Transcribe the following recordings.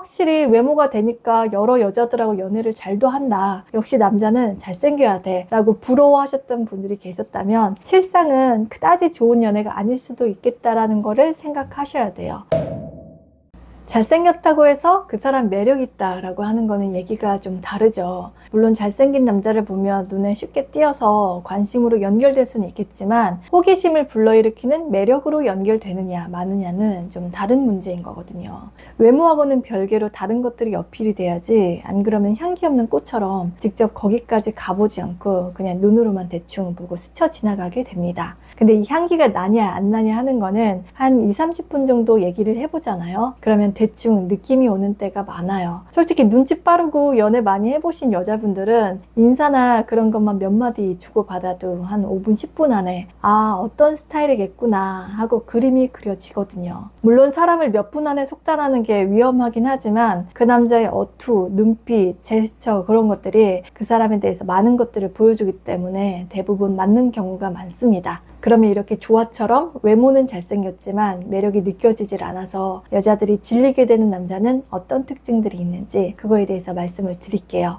확실히 외모가 되니까 여러 여자들하고 연애를 잘도 한다. 역시 남자는 잘생겨야 돼. 라고 부러워하셨던 분들이 계셨다면 실상은 그다지 좋은 연애가 아닐 수도 있겠다라는 거를 생각하셔야 돼요. 잘생겼다고 해서 그 사람 매력 있다 라고 하는 거는 얘기가 좀 다르죠. 물론 잘생긴 남자를 보면 눈에 쉽게 띄어서 관심으로 연결될 수는 있겠지만 호기심을 불러일으키는 매력으로 연결되느냐 마느냐는 좀 다른 문제인 거거든요. 외모하고는 별개로 다른 것들이 어필이 돼야지, 안 그러면 향기 없는 꽃처럼 직접 거기까지 가보지 않고 그냥 눈으로만 대충 보고 스쳐 지나가게 됩니다. 근데 이 향기가 나냐 안 나냐 하는 거는 한 20-30분 정도 얘기를 해보잖아요. 그러면 대충 느낌이 오는 때가 많아요. 솔직히 눈치 빠르고 연애 많이 해보신 여자분들은 인사나 그런 것만 몇 마디 주고받아도 한 5분 10분 안에 아, 어떤 스타일이겠구나 하고 그림이 그려지거든요. 물론 사람을 몇 분 안에 속단하는 게 위험하긴 하지만 그 남자의 어투, 눈빛, 제스처 그런 것들이 그 사람에 대해서 많은 것들을 보여주기 때문에 대부분 맞는 경우가 많습니다. 그러면 이렇게 조화처럼 외모는 잘생겼지만 매력이 느껴지질 않아서 여자들이 질리게 되는 남자는 어떤 특징들이 있는지 그거에 대해서 말씀을 드릴게요.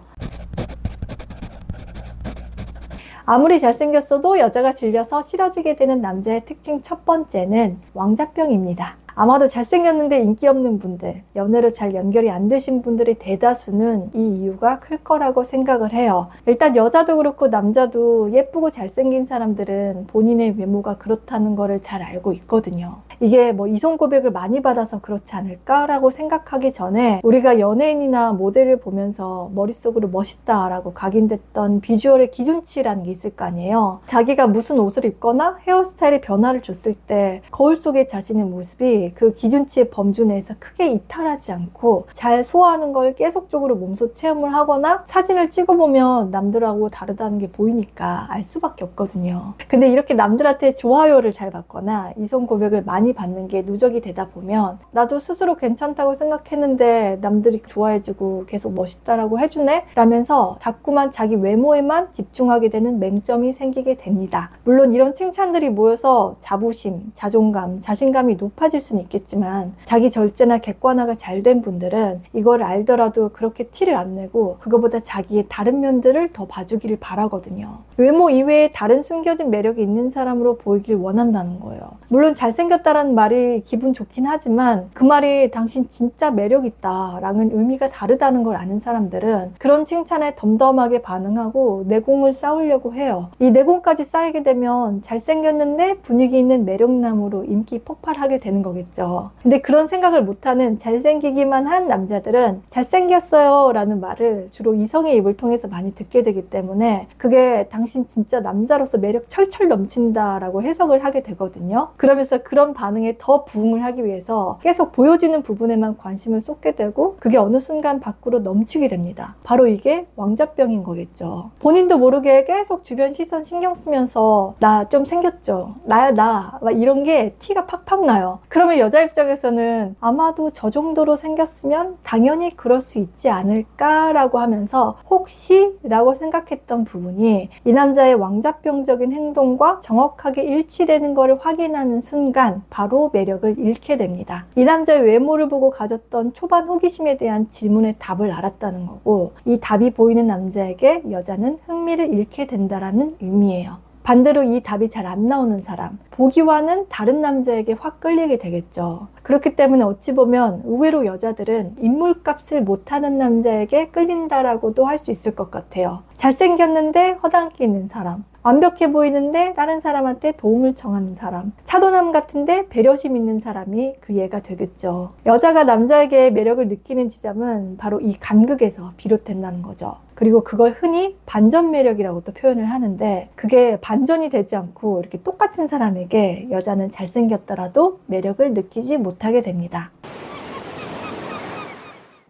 아무리 잘생겼어도 여자가 질려서 싫어지게 되는 남자의 특징 첫 번째는 왕자병입니다. 아마도 잘생겼는데 인기 없는 분들, 연애로 잘 연결이 안 되신 분들의 대다수는 이 이유가 클 거라고 생각을 해요. 일단 여자도 그렇고 남자도 예쁘고 잘생긴 사람들은 본인의 외모가 그렇다는 거를 잘 알고 있거든요. 이게 뭐 이성 고백을 많이 받아서 그렇지 않을까라고 생각하기 전에 우리가 연예인이나 모델을 보면서 머릿속으로 멋있다라고 각인됐던 비주얼의 기준치라는 게 있을 거 아니에요. 자기가 무슨 옷을 입거나 헤어스타일의 변화를 줬을 때 거울 속의 자신의 모습이 그 기준치의 범주 내에서 크게 이탈하지 않고 잘 소화하는 걸 계속적으로 몸소 체험을 하거나 사진을 찍어보면 남들하고 다르다는 게 보이니까 알 수밖에 없거든요. 근데 이렇게 남들한테 좋아요를 잘 받거나 이성 고백을 많이 받는 게 누적이 되다 보면 나도 스스로 괜찮다고 생각했는데 남들이 좋아해주고 계속 멋있다라고 해주네? 라면서 자꾸만 자기 외모에만 집중하게 되는 맹점이 생기게 됩니다. 물론 이런 칭찬들이 모여서 자부심, 자존감, 자신감이 높아질 수는 있겠지만 자기 절제나 객관화가 잘 된 분들은 이걸 알더라도 그렇게 티를 안 내고 그거보다 자기의 다른 면들을 더 봐주기를 바라거든요. 외모 이외에 다른 숨겨진 매력이 있는 사람으로 보이길 원한다는 거예요. 물론 잘생겼다라는 말이 기분 좋긴 하지만 그 말이 당신 진짜 매력 있다 라는 의미가 다르다는 걸 아는 사람들은 그런 칭찬에 덤덤하게 반응하고 내공을 쌓으려고 해요. 이 내공까지 쌓이게 되면 잘생겼는데 분위기 있는 매력남으로 인기 폭발하게 되는 거겠죠. 근데 그런 생각을 못하는 잘생기기만 한 남자들은 잘생겼어요 라는 말을 주로 이성의 입을 통해서 많이 듣게 되기 때문에 그게 당신 진짜 남자로서 매력 철철 넘친다 라고 해석을 하게 되거든요. 그러면서 그런 반응에 더 부응을 하기 위해서 계속 보여지는 부분에만 관심을 쏟게 되고 그게 어느 순간 밖으로 넘치게 됩니다. 바로 이게 왕자병인 거겠죠. 본인도 모르게 계속 주변 시선 신경 쓰면서 나 좀 생겼죠? 나야 나 막 이런 게 티가 팍팍 나요. 그러면 여자 입장에서는 아마도 저 정도로 생겼으면 당연히 그럴 수 있지 않을까라고 하면서 혹시 라고 생각했던 부분이 이 남자의 왕자병적인 행동과 정확하게 일치되는 것을 확인하는 순간 바로 매력을 잃게 됩니다. 이 남자의 외모를 보고 가졌던 초반 호기심에 대한 질문의 답을 알았다는 거고 이 답이 보이는 남자에게 여자는 흥미를 잃게 된다는 의미예요. 반대로 이 답이 잘 안 나오는 사람, 보기와는 다른 남자에게 확 끌리게 되겠죠. 그렇기 때문에 어찌 보면 의외로 여자들은 인물값을 못하는 남자에게 끌린다라고도 할 수 있을 것 같아요. 잘생겼는데 허당끼 있는 사람, 완벽해 보이는데 다른 사람한테 도움을 청하는 사람, 차도남 같은데 배려심 있는 사람이 그 예가 되겠죠. 여자가 남자에게 매력을 느끼는 지점은 바로 이 간극에서 비롯된다는 거죠. 그리고 그걸 흔히 반전 매력이라고 또 표현을 하는데 그게 반전이 되지 않고 이렇게 똑같은 사람에게 여자는 잘생겼더라도 매력을 느끼지 못하게 됩니다.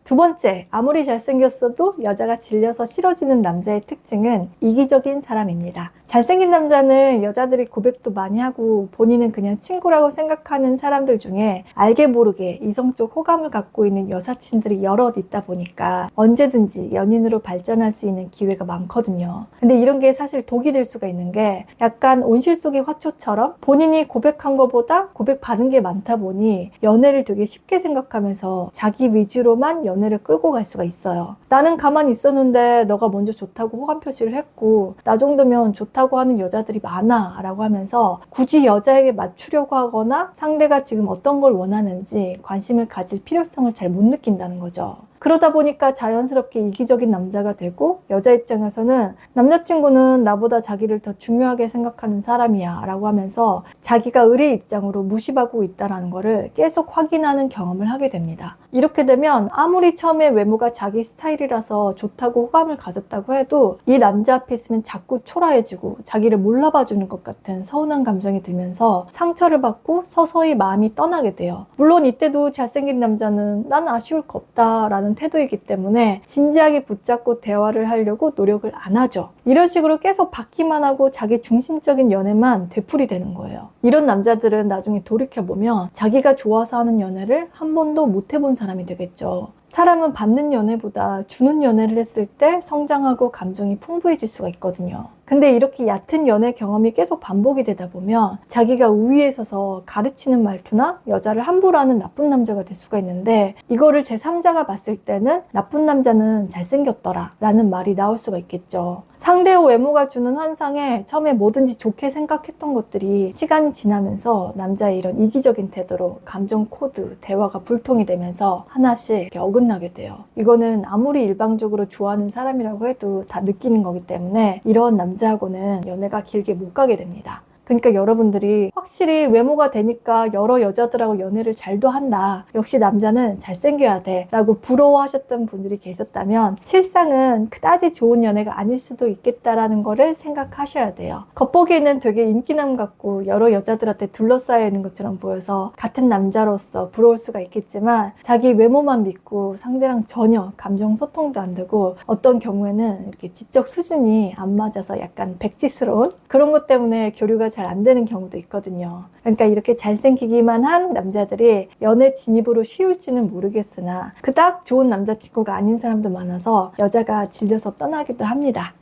두 번째, 아무리 잘생겼어도 여자가 질려서 싫어지는 남자의 특징은 이기적인 사람입니다. 잘생긴 남자는 여자들이 고백도 많이 하고 본인은 그냥 친구라고 생각하는 사람들 중에 알게 모르게 이성적 호감을 갖고 있는 여사친들이 여럿 있다 보니까 언제든지 연인으로 발전할 수 있는 기회가 많거든요. 근데 이런 게 사실 독이 될 수가 있는 게 약간 온실 속의 화초처럼 본인이 고백한 것보다 고백받은 게 많다 보니 연애를 되게 쉽게 생각하면서 자기 위주로만 연애를 끌고 갈 수가 있어요. 나는 가만히 있었는데 너가 먼저 좋다고 호감 표시를 했고 나 정도면 좋다고 하는 여자들이 많아 라고 하면서 굳이 여자에게 맞추려고 하거나 상대가 지금 어떤 걸 원하는지 관심을 가질 필요성을 잘 못 느낀다는 거죠. 그러다 보니까 자연스럽게 이기적인 남자가 되고 여자 입장에서는 남자친구는 나보다 자기를 더 중요하게 생각하는 사람이야 라고 하면서 자기가 의뢰 입장으로 무시받고 있다는 거를 계속 확인하는 경험을 하게 됩니다. 이렇게 되면 아무리 처음에 외모가 자기 스타일이라서 좋다고 호감을 가졌다고 해도 이 남자 앞에 있으면 자꾸 초라해지고 자기를 몰라봐주는 것 같은 서운한 감정이 들면서 상처를 받고 서서히 마음이 떠나게 돼요. 물론 이때도 잘생긴 남자는 난 아쉬울 거 없다 라는 태도이기 때문에 진지하게 붙잡고 대화를 하려고 노력을 안 하죠. 이런 식으로 계속 받기만 하고 자기 중심적인 연애만 되풀이되는 거예요. 이런 남자들은 나중에 돌이켜보면 자기가 좋아서 하는 연애를 한 번도 못 해본 사람이 되겠죠. 사람은 받는 연애보다 주는 연애를 했을 때 성장하고 감정이 풍부해질 수가 있거든요. 근데 이렇게 얕은 연애 경험이 계속 반복이 되다 보면 자기가 우위에 서서 가르치는 말투나 여자를 함부로 하는 나쁜 남자가 될 수가 있는데 이거를 제3자가 봤을 때는 나쁜 남자는 잘생겼더라 라는 말이 나올 수가 있겠죠. 상대의 외모가 주는 환상에 처음에 뭐든지 좋게 생각했던 것들이 시간이 지나면서 남자의 이런 이기적인 태도로 감정 코드, 대화가 불통이 되면서 하나씩 이렇게 어긋나게 돼요. 이거는 아무리 일방적으로 좋아하는 사람이라고 해도 다 느끼는 거기 때문에 이런 남자하고는 연애가 길게 못 가게 됩니다. 그러니까 여러분들이 확실히 외모가 되니까 여러 여자들하고 연애를 잘도 한다. 역시 남자는 잘생겨야 돼. 라고 부러워하셨던 분들이 계셨다면 실상은 그다지 좋은 연애가 아닐 수도 있겠다라는 거를 생각하셔야 돼요. 겉보기에는 되게 인기남 같고 여러 여자들한테 둘러싸여 있는 것처럼 보여서 같은 남자로서 부러울 수가 있겠지만 자기 외모만 믿고 상대랑 전혀 감정 소통도 안 되고 어떤 경우에는 이렇게 지적 수준이 안 맞아서 약간 백지스러운 그런 것 때문에 교류가 잘 안 되는 경우도 있거든요. 그러니까 이렇게 잘생기기만 한 남자들이 연애 진입으로 쉬울지는 모르겠으나 그닥 좋은 남자친구가 아닌 사람도 많아서 여자가 질려서 떠나기도 합니다.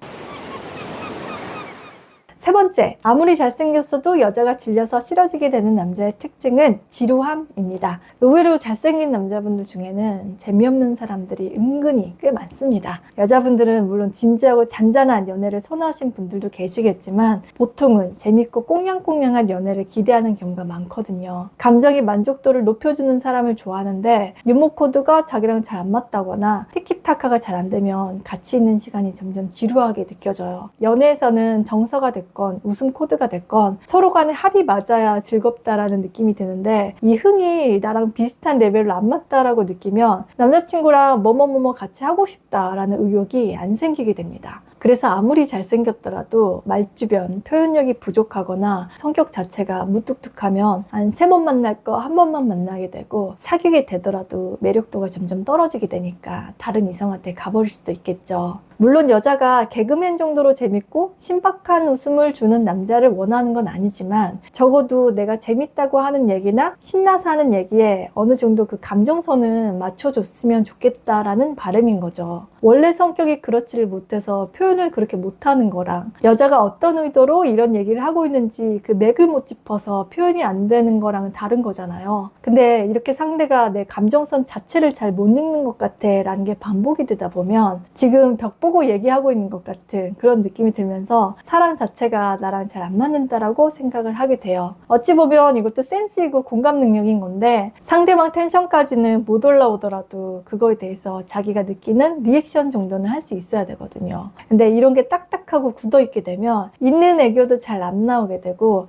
세 번째, 아무리 잘생겼어도 여자가 질려서 싫어지게 되는 남자의 특징은 지루함입니다. 의외로 잘생긴 남자분들 중에는 재미없는 사람들이 은근히 꽤 많습니다. 여자분들은 물론 진지하고 잔잔한 연애를 선호하신 분들도 계시겠지만 보통은 재밌고 꽁냥꽁냥한 연애를 기대하는 경우가 많거든요. 감정의 만족도를 높여주는 사람을 좋아하는데 유머 코드가 자기랑 잘 안 맞다거나 티키타카가 잘 안 되면 같이 있는 시간이 점점 지루하게 느껴져요. 연애에서는 정서가 됐고 웃음 코드가 됐건 서로 간에 합이 맞아야 즐겁다라는 느낌이 드는데 이 흥이 나랑 비슷한 레벨로 안 맞다라고 느끼면 남자친구랑 뭐뭐뭐뭐 같이 하고 싶다라는 의욕이 안 생기게 됩니다. 그래서 아무리 잘생겼더라도 말주변, 표현력이 부족하거나 성격 자체가 무뚝뚝하면 한 3번 만날 거 한 번만 만나게 되고 사귀게 되더라도 매력도가 점점 떨어지게 되니까 다른 이성한테 가버릴 수도 있겠죠. 물론 여자가 개그맨 정도로 재밌고 신박한 웃음을 주는 남자를 원하는 건 아니지만 적어도 내가 재밌다고 하는 얘기나 신나서 하는 얘기에 어느 정도 그 감정선은 맞춰줬으면 좋겠다라는 바람인 거죠. 원래 성격이 그렇지를 못해서 표현을 그렇게 못하는 거랑 여자가 어떤 의도로 이런 얘기를 하고 있는지 그 맥을 못 짚어서 표현이 안 되는 거랑은 다른 거잖아요. 근데 이렇게 상대가 내 감정선 자체를 잘 못 읽는 것 같아 라는 게 반복이 되다 보면 지금 벽 보고 얘기하고 있는 것 같은 그런 느낌이 들면서 사람 자체가 나랑 잘 안 맞는다라고 생각을 하게 돼요. 어찌 보면 이것도 센스이고 공감 능력인 건데 상대방 텐션까지는 못 올라오더라도 그거에 대해서 자기가 느끼는 리액션 정도는 할 수 있어야 되거든요. 근데 이런 게 딱딱하고 굳어있게 되면 있는 애교도 잘 안 나오게 되고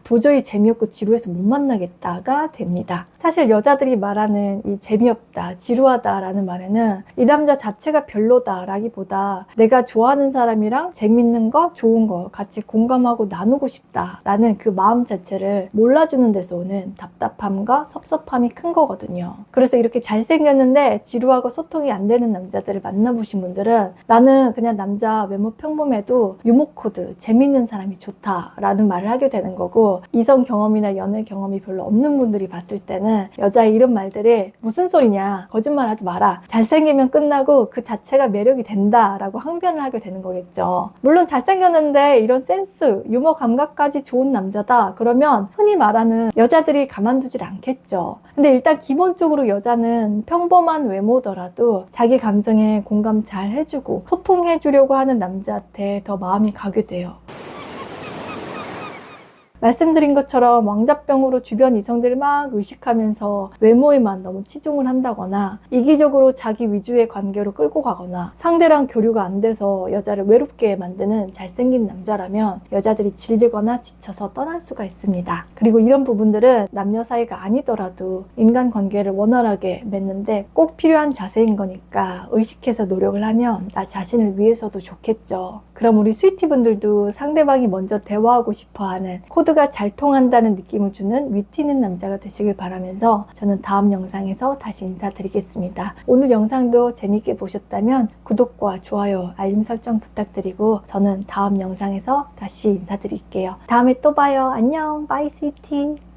도저히 재미없고 지루해서 못 만나겠다가 됩니다. 사실 여자들이 말하는 이 재미없다, 지루하다 라는 말에는 이 남자 자체가 별로다 라기보다 아니라 내가 좋아하는 사람이랑 재밌는 거, 좋은 거 같이 공감하고 나누고 싶다라는 그 마음 자체를 몰라주는 데서 오는 답답함과 섭섭함이 큰 거거든요. 그래서 이렇게 잘생겼는데 지루하고 소통이 안 되는 남자들을 만나보신 분들은 나는 그냥 남자 외모 평범해도 유머 코드, 재밌는 사람이 좋다라는 말을 하게 되는 거고, 이성 경험이나 연애 경험이 별로 없는 분들이 봤을 때는 여자의 이런 말들이 무슨 소리냐, 거짓말하지 마라, 잘생기면 끝나고 그 자체가 매력이 된다라고 항변을 하게 되는 거겠죠. 물론 잘생겼는데 이런 센스, 유머 감각까지 좋은 남자다 그러면 흔히 말하는 여자들이 가만두질 않겠죠. 근데 일단 기본적으로 여자는 평범한 외모더라도 자기 감정에 공감 잘 해주고 소통해주려고 하는 남자한테 더 마음이 가게 돼요. 말씀드린 것처럼 왕자병으로 주변 이성들을 막 의식하면서 외모에만 너무 치중을 한다거나 이기적으로 자기 위주의 관계로 끌고 가거나 상대랑 교류가 안 돼서 여자를 외롭게 만드는 잘생긴 남자라면 여자들이 질리거나 지쳐서 떠날 수가 있습니다. 그리고 이런 부분들은 남녀 사이가 아니더라도 인간관계를 원활하게 맺는데 꼭 필요한 자세인 거니까 의식해서 노력을 하면 나 자신을 위해서도 좋겠죠. 그럼 우리 스위티분들도 상대방이 먼저 대화하고 싶어하는 코드가 잘 통한다는 느낌을 주는 위트 있는 남자가 되시길 바라면서 저는 다음 영상에서 다시 인사드리겠습니다. 오늘 영상도 재밌게 보셨다면 구독과 좋아요, 알림 설정 부탁드리고 저는 다음 영상에서 다시 인사드릴게요. 다음에 또 봐요. 안녕. 바이 스위티.